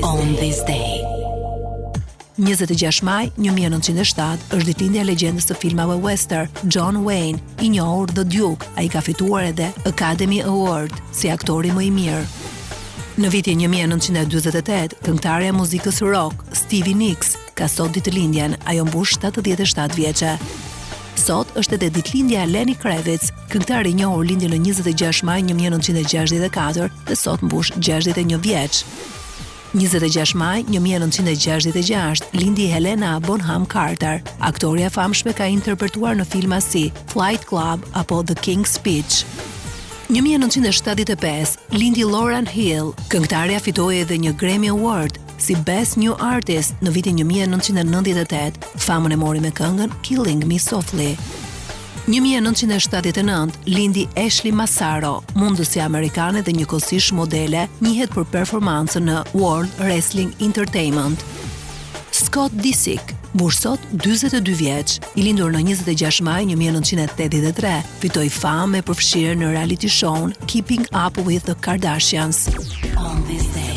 On this day. 26 maj 1907 është ditëlindja e legjendës së filmave western, John Wayne, i njohur The Duke. Ai ka fituar edhe Academy Award si aktori më i mirë. Në vitin 1948, këngëtarja e muzikës rock, Stevie Nicks, ka sot ditëlindjen, ajo mbush 77 vjeçe. Sot është edhe ditëlindja e Lenny Kravitz, këngëtari i njohur lindi në 26 maj 1964 dhe sot mbush 61 vjeç. 26 maj 1966 lindi Helena Bonham Carter. Aktoria e famshme ka interpretuar në filma si Flight Club apo The King's Speech. 1975 lindi Lauryn Hill. Këngëtarja fitoi edhe një Grammy Award si Best New Artist në vitin 1998. Famën e mori me këngën Killing Me Softly. 1979 lindi Ashley Massaro, mundësja amerikane dhe njëkohësisht modele, njihet për performancën në World Wrestling Entertainment. Scott Disick, mbush sot 42 vjeç, i lindur në 26 maj 1983, fitoi famë e përfshirë në reality show Keeping Up with the Kardashians. On this day.